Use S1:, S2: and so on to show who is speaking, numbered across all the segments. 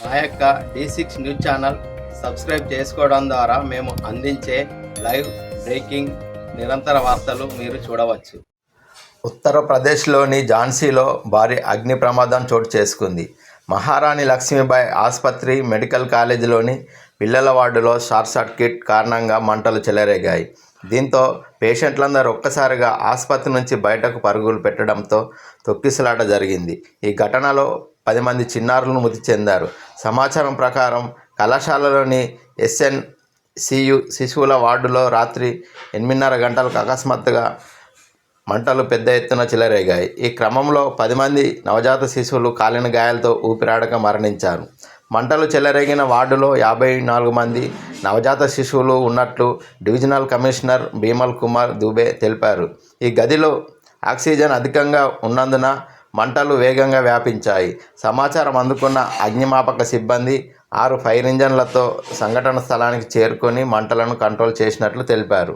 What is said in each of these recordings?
S1: మా యొక్క D6 news channel subscribe చేసుకోవడం ద్వారా మేము అందించే లైవ్ బ్రేకింగ్ నిరంతర వార్తలు మీరు చూడవచ్చు. ఉత్తరప్రదేశ్లోని ఝాన్సీలో భారీ అగ్ని ప్రమాదం చోటు చేసుకుంది. మహారాణి లక్ష్మీబాయి ఆసుపత్రి మెడికల్ కాలేజీలోని పిల్లల వార్డులో షార్ట్ సర్క్యూట్ కారణంగా మంటలు చెలరేగాయి. దీంతో పేషెంట్లందరూ ఒక్కసారిగా ఆసుపత్రి నుంచి బయటకు పరుగులు పెట్టడంతో తొక్కిసలాట జరిగింది. ఈ ఘటనలో 10 మంది చిన్నారులు మృతి చెందారు. సమాచారం ప్రకారం కళాశాలలోని SNCU శిశువుల వార్డులో రాత్రి 8:30 గంటలకు అకస్మాత్తుగా మంటలు పెద్ద ఎత్తున చెలరేగాయి. ఈ క్రమంలో 10 మంది నవజాత శిశువులు కాలిన గాయాలతో ఊపిరాడక మరణించారు. మంటలు చెలరేగిన వార్డులో 54 మంది నవజాత శిశువులు ఉన్నట్లు డివిజనల్ కమిషనర్ బిమల్ కుమార్ దుబే తెలిపారు. ఈ గదిలో ఆక్సిజన్ అధికంగా ఉన్నందున మంటలు వేగంగా వ్యాపించాయి. సమాచారం అందుకున్న అగ్నిమాపక సిబ్బంది 6 ఫైర్ ఇంజన్లతో సంఘటన స్థలానికి చేరుకొని మంటలను కంట్రోల్ చేసినట్లు తెలిపారు.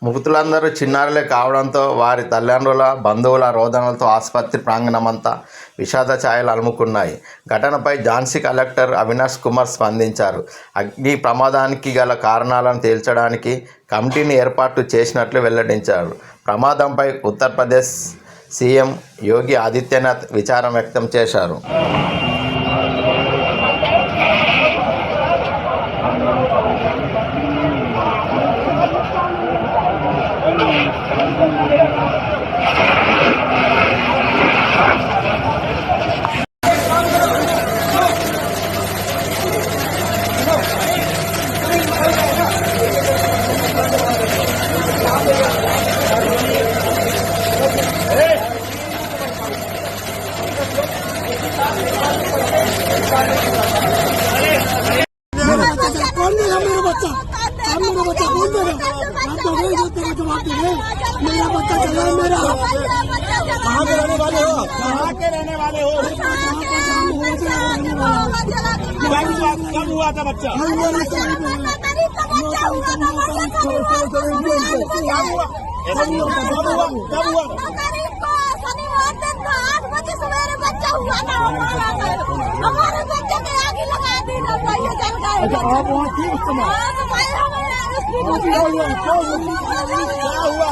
S1: మృతులందరూ చిన్నారులే కావడంతో వారి తల్లిదండ్రుల బంధువుల రోదనలతో ఆసుపత్రి ప్రాంగణమంతా విషాద ఛాయలు అలుముకున్నాయి. ఘటనపై ఝాన్సీ కలెక్టర్ అవినాష్ కుమార్ స్పందించారు. అగ్ని ప్రమాదానికి గల కారణాలను తేల్చడానికి కమిటీని ఏర్పాటు చేసినట్లు వెల్లడించారు. ప్రమాదంపై ఉత్తరప్రదేశ్ సీఎం యోగి ఆదిత్యనాథ్ విచారం వ్యక్తం చేశారు.
S2: मेरा बच्चा चला मेरा कहाँ के रहने वाले हो? कहाँ के रहने वाले हो? कब हुआ था बच्चा? कब हुआ?
S3: शनिवार दिन को 8 बजे सवेरे बच्चा हुआ था हमारे बच्चे के आगे लगा दी ना ये चल गए।
S2: आप वहाँ थी उस समय?
S3: हाँ तो भाई हमारे
S2: क्या हुआ?